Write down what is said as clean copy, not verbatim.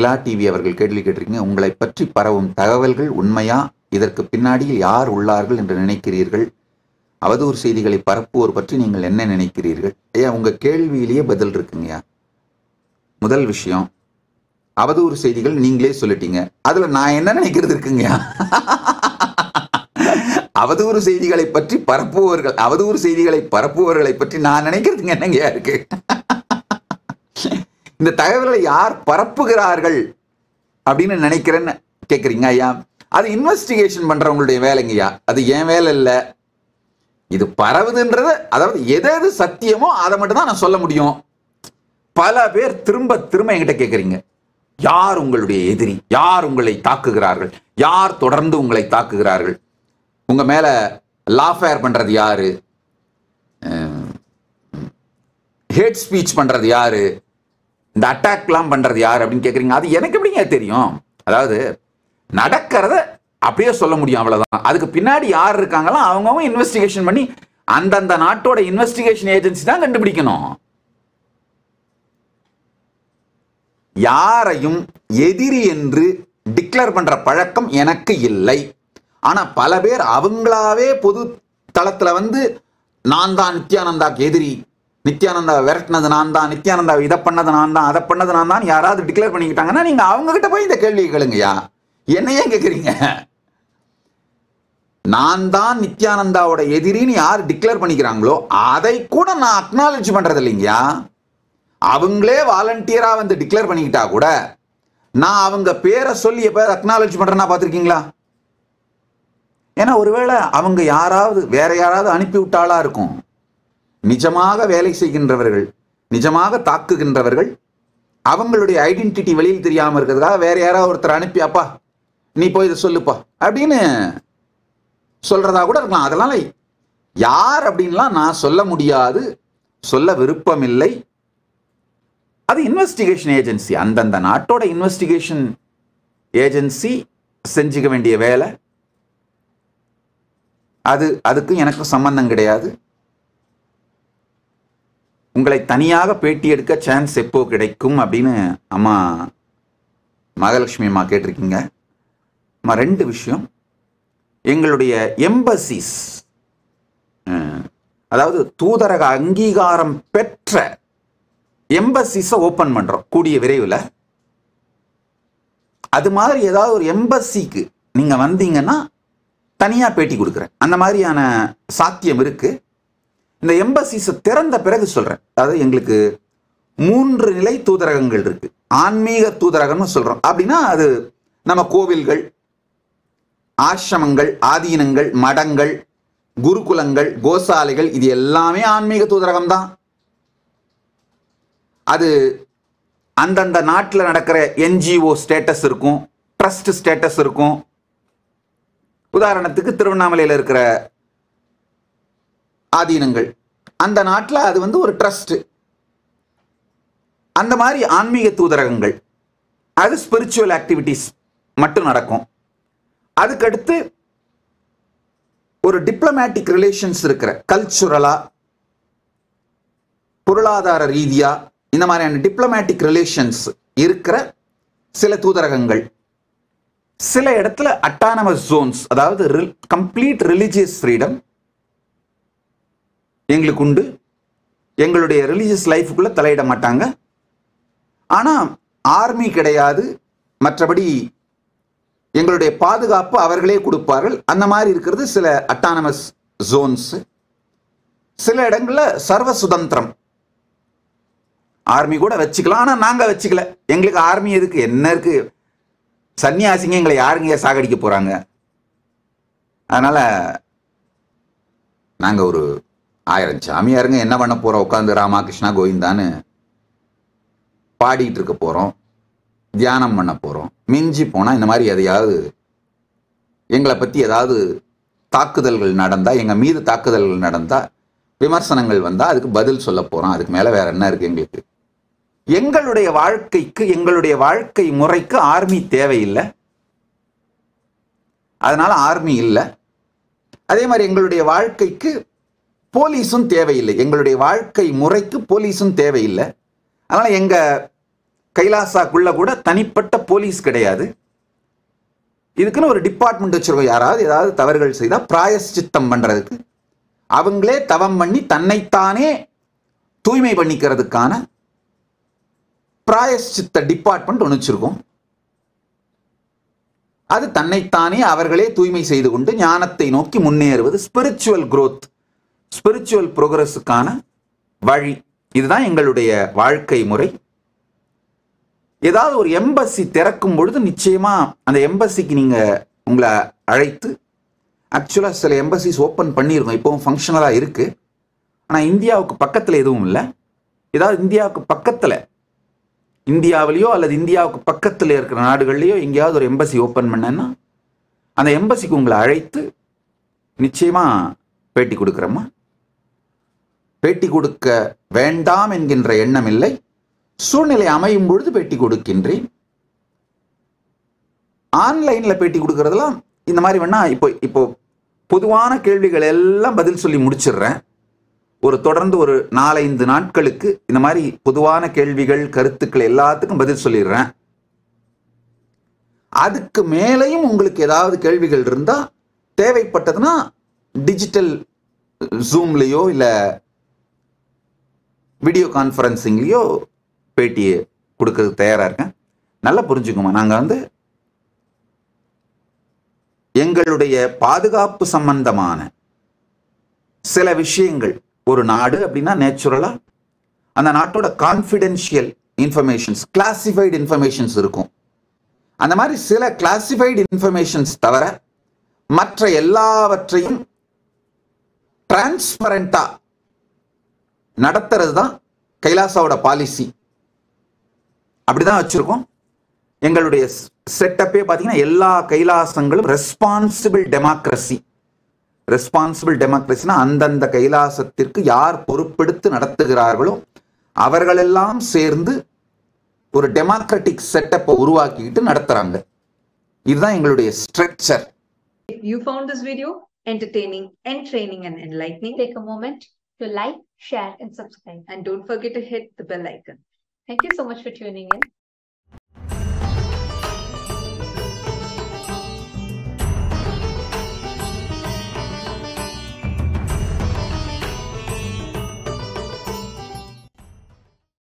நிலா TV அவர்கள் கேள்வி கேட்டிருக்கீங்க. உங்களை பற்றி பரவும் தகவல்கள் உண்மையா? இதற்கு பின்னாடியில் யார் உள்ளார்கள் என்று நினைக்கிறீர்கள்? அவதூறு செய்திகளை பரப்புவோர் பற்றி நீங்கள் என்ன நினைக்கிறீர்கள்? ஐயா, உங்க கேள்வியிலேயே பதில் இருக்குங்கய்யா. முதல் விஷயம், அவதூறு செய்திகள் நீங்களே சொல்லிட்டீங்க. அதுல நான் என்ன நினைக்கிறது இருக்குங்கய்யா? அவதூறு செய்திகளை பற்றி பரப்புவர்கள், அவதூறு செய்திகளை பரப்புவர்களை பற்றி நான் நினைக்கிறதுங்க என்னங்கய்யா இருக்கு? இந்த தகவல்களை யார் பரப்புகிறார்கள் அப்படின்னு நினைக்கிறேன்னு கேட்குறீங்க ஐயா. அது இன்வெஸ்டிகேஷன் பண்றவங்களுடைய வேலைங்கய்யா, அது என் வேலை இல்லை. இது பரவுதுன்றது, அதாவது எது சத்தியமோ அதை மட்டும் தான் நான் சொல்ல முடியும். பல பேர் திரும்ப திரும்ப என்கிட்ட கேட்குறீங்க, யார் உங்களுடைய எதிரி, யார் உங்களை தாக்குகிறார்கள், யார் தொடர்ந்து உங்களை தாக்குகிறார்கள், உங்க மேல லாஃபேர் பண்றது யாரு, ஹேட் ஸ்பீச் பண்றது யாரு, இந்த அட்டாக்லாம் பண்றது யாரு அப்படின்னு கேட்குறீங்க. அது எனக்கு எப்படிங்க தெரியும்? அதாவது நடக்கிறத அப்படியே சொல்ல முடியும், அவ்வளவுதான். அதுக்கு பின்னாடி யார் இருக்காங்களோ அவங்கவுங்க இன்வெஸ்டிகேஷன் பண்ணி அந்தந்த நாட்டோட இன்வெஸ்டிகேஷன் ஏஜென்சி தான் கண்டுபிடிக்கணும். யாரையும் எதிரி என்று டிக்ளேர் பண்ற பழக்கம் எனக்கு இல்லை. ஆனா பல பேர் அவங்களாவே பொது தளத்துல வந்து நான் தான் நித்யானந்தாக்கு எதிரி, நித்யானந்தாவை விரட்டினது நான் தான், நித்யானந்தாவை இதை பண்ணது நான் தான், அதை பண்ணது நான் தான் யாராவது டிக்ளேர் பண்ணிக்கிட்டாங்கன்னா நீங்க அவங்க கிட்ட போய் இந்த கேள்வி கேளுங்கய்யா. என்னையே கேட்குறீங்க? நான் தான் நித்யானந்தாவோட எதிரின்னு யார் டிக்ளேர் பண்ணிக்கிறாங்களோ அதை கூட நான் அக்னாலஜ் பண்றது இல்லைங்கய்யா. அவங்களே வாலண்டியரா வந்து டிக்ளேர் பண்ணிக்கிட்டா கூட நான் அவங்க பேரை சொல்லி எப்ப அக்னாலஜ் பண்றேன்னா பார்த்துருக்கீங்களா? ஏன்னா ஒருவேளை அவங்க யாராவது வேற யாராவது அனுப்பி விட்டாளா இருக்கும். நிஜமாக வேலை செய்கின்றவர்கள், நிஜமாக தாக்குகின்றவர்கள், அவங்களுடைய ஐடென்டிட்டி வெளியில் தெரியாம இருக்கிறதுக்காக வேற யாராவது ஒருத்தர் அனுப்பி, அப்பா நீ போய் இதை சொல்லுப்பா அப்படின்னு சொல்றதா கூட இருக்கலாம். அதனால யார் அப்படின்லாம் நான் சொல்ல முடியாது, சொல்ல விருப்பம் இல்லை. அது இன்வெஸ்டிகேஷன் ஏஜென்சி, அந்தந்த நாட்டோட இன்வெஸ்டிகேஷன் ஏஜென்சி செஞ்சுக்க வேண்டிய வேலை. அதுக்கு எனக்கு சம்பந்தம் கிடையாது. உங்களை தனியாக பேட்டி எடுக்க சான்ஸ் எப்போ கிடைக்கும் அப்படின்னு அம்மா மகாலட்சுமி அம்மா கேட்டிருக்கீங்க. அம்மா, ரெண்டு விஷயம். எங்களுடைய எம்பசிஸ், அதாவது தூதரக அங்கீகாரம் பெற்ற எம்பசிஸை ஓப்பன் பண்றோம் கூடிய விரைவில். அது மாதிரி ஏதாவது ஒரு எம்பசிக்கு நீங்க வந்தீங்கன்னா தனியா பேட்டி கொடுக்குறேன். அந்த மாதிரியான சாத்தியம் இருக்கு. இந்த எம்பசிஸ் திறந்த பிறகு சொல்றேன். அதாவது எங்களுக்கு 3 நிலை தூதரகங்கள் இருக்கு. ஆன்மீக தூதரகம்னு சொல்றோம். அப்படின்னா அது நம்ம கோவில்கள், ஆசிரமங்கள், ஆதீனங்கள், மடங்கள், குருகுலங்கள், கோசாலைகள், இது எல்லாமே ஆன்மீக தூதரகம் தான். அது அந்தந்த நாட்டில் நடக்கிற என்ஜிஓ ஸ்டேட்டஸ் இருக்கும், ட்ரஸ்ட் ஸ்டேட்டஸ் இருக்கும். உதாரணத்துக்கு திருவண்ணாமலையில் இருக்கிற ஆதீனங்கள், அந்த நாட்டில் அது வந்து ஒரு ட்ரஸ்ட். அந்த மாதிரி ஆன்மீக தூதரகங்கள், அது ஸ்பிரிச்சுவல் ஆக்டிவிட்டிஸ் மட்டும் நடக்கும். அதுக்கடுத்து ஒரு டிப்ளமேட்டிக் ரிலேஷன்ஸ் இருக்கிற, கல்ச்சுரலா, பொருளாதார ரீதியா, இந்த மாதிரியான டிப்ளமேட்டிக் ரிலேஷன்ஸ் இருக்கிற சில தூதரகங்கள். சில இடத்துல அட்டானமஸ் ஜோன்ஸ், அதாவது கம்ப்ளீட் ரிலிஜியஸ் ஃப்ரீடம் எங்களுக்கு உண்டு. எங்களுடைய ரிலிஜியஸ் லைஃபுக்குள்ள தலையிட மாட்டாங்க. ஆனா ஆர்மி கிடையாது. மற்றபடி எங்களுடைய பாதுகாப்பு அவர்களே கொடுப்பார்கள். அந்த மாதிரி இருக்கிறது சில அட்டானமஸ் ஜோன்ஸ். சில இடங்கள்ல சர்வ சுதந்திரம், ஆர்மி கூட வச்சுக்கலாம். ஆனா நாங்க வச்சுக்கல. எங்களுக்கு ஆர்மி எதுக்கு, என்ன இருக்கு, சன்னியாசிங்க எங்களை யாருங்க சாகடிக்க போறாங்க. அதனால நாங்க ஒரு 1000 சாமியாருங்க என்ன பண்ண போறோம், உட்காந்து ராமகிருஷ்ணா கோவிந்தான்னு பாடிட்டு இருக்க போறோம், தியானம் பண்ண போறோம். மிஞ்சி போனா இந்த மாதிரி எதையாவது எங்களை பத்தி ஏதாவது தாக்குதல்கள் நடந்தா, எங்க மீது தாக்குதல்கள் நடந்தா, விமர்சனங்கள் வந்தா அதுக்கு பதில் சொல்ல போறோம். அதுக்கு மேல வேற என்ன இருக்கு எங்களுக்கு? எங்களுடைய வாழ்க்கைக்கு, எங்களுடைய வாழ்க்கை முறைக்கு ஆர்மி தேவையில்லை. அதனால ஆர்மி இல்லை. அதே மாதிரி எங்களுடைய வாழ்க்கைக்கு போலீஸும் தேவையில்லை. எங்களுடைய வாழ்க்கை முறைக்கு போலீஸும் தேவையில்லை. அதனால எங்க கைலாசாக்குள்ள கூட தனிப்பட்ட போலீஸ் கிடையாது. இதுக்குன்னு ஒரு டிபார்ட்மெண்ட் வச்சிருக்கோம். யாராவது ஏதாவது தவறுகள் செய்தா பிராயஷ்சித்தம் பண்றதுக்கு அவங்களே தவம் பண்ணி தன்னைத்தானே தூய்மை பண்ணிக்கிறதுக்கான பிராயஷ்சித்த டிபார்ட்மெண்ட் ஒன்று வச்சிருக்கோம். அது தன்னைத்தானே அவர்களே தூய்மை செய்து கொண்டு ஞானத்தை நோக்கி முன்னேறுவது ஸ்பிரிச்சுவல் growth, ஸ்பிரிச்சுவல் ப்ரோக்ரஸுக்கான வழி. இதுதான் எங்களுடைய வாழ்க்கை முறை. ஏதாவது ஒரு எம்பசி திறக்கும் பொழுது நிச்சயமா அந்த எம்பசிக்கு நீங்க உங்களை அழைத்து, ஆக்சுவலா சில எம்பசிஸ் ஓப்பன் பண்ணியிருக்கோம், இப்பவும் ஃபங்க்ஷனலா இருக்கு. ஆனால் இந்தியாவுக்கு பக்கத்தில் எதுவும் இல்லை. ஏதாவது இந்தியாவுக்கு பக்கத்தில், இந்தியாவிலேயோ அல்லது இந்தியாவுக்கு பக்கத்தில் இருக்கிற நாடுகள்லையோ எங்கேயாவது ஒரு எம்பசி ஓப்பன் பண்ணேன்னா அந்த எம்பசிக்கு உங்களை அழைத்து நிச்சயமா பேட்டி கொடுக்குறோமா. பேட்டி கொடுக்க வேண்டாம் என்கின்ற எண்ணம் இல்லை. சூழ்நிலை அமையும் பொழுது பேட்டி கொடுக்கின்றேன். ஆன்லைன்ல பேட்டி கொடுக்கறதெல்லாம் இந்த மாதிரி வேணா இப்போ பொதுவான கேள்விகள் எல்லாம் பதில் சொல்லி முடிச்சிடுறேன். தொடர்ந்து ஒரு 4-5 நாட்களுக்கு இந்த மாதிரி பொதுவான கேள்விகள் கருத்துக்கள் எல்லாத்துக்கும் பதில் சொல்லிடுறேன். அதுக்கு மேலையும் உங்களுக்கு ஏதாவது கேள்விகள் இருந்தா தேவைப்பட்டதுன்னா டிஜிட்டல் ஜூம்லயோ இல்ல வீடியோ கான்ஃபரன்சிங்லயோ பேட்டியை கொடுக்கறதுக்கு தயாரா இருக்கேன். நல்லா புரிஞ்சுக்குமா, நாங்க எங்களுடைய பாதுகாப்பு சம்பந்தமான சில விஷயங்கள், ஒரு நாடு அப்படின்னா நேச்சுரலா அந்த நாட்டோட கான்ஃபிடென்ஷியல் இன்ஃபர்மேஷன்ஸ், கிளாசிஃபைடு இன்ஃபர்மேஷன்ஸ் இருக்கும். அந்த மாதிரி சில கிளாசிஃபைடு இன்ஃபர்மேஷன்ஸ் தவிர மற்ற எல்லாவற்றையும் டிரான்ஸ்பரண்டா நடத்துறது தான் கைலாசாவோட பாலிசி. அப்படிதான் வச்சிருக்கோம். எங்களுடைய செட்டப்பே பார்த்தீங்கன்னா எல்லா கைலாசங்களும் ரெஸ்பான்சிபிள் டெமோக்ரஸி. ரெஸ்பான்சிபிள் டெமோக்ரஸினா அந்தந்த கைலாசத்திற்கு யார் பொறுப்பெடுத்து நடத்துகிறார்களோ அவர்களெல்லாம் சேர்ந்து ஒரு டெமோக்ராட்டிக் செட்டப்பை உருவாக்கிட்டு நடத்துறாங்க. இதுதான் எங்களுடைய structure. If you found this video entertaining, entraining and enlightening, take a moment to like, share and subscribe. And don't forget to hit the bell icon. Thank you so much for tuning in.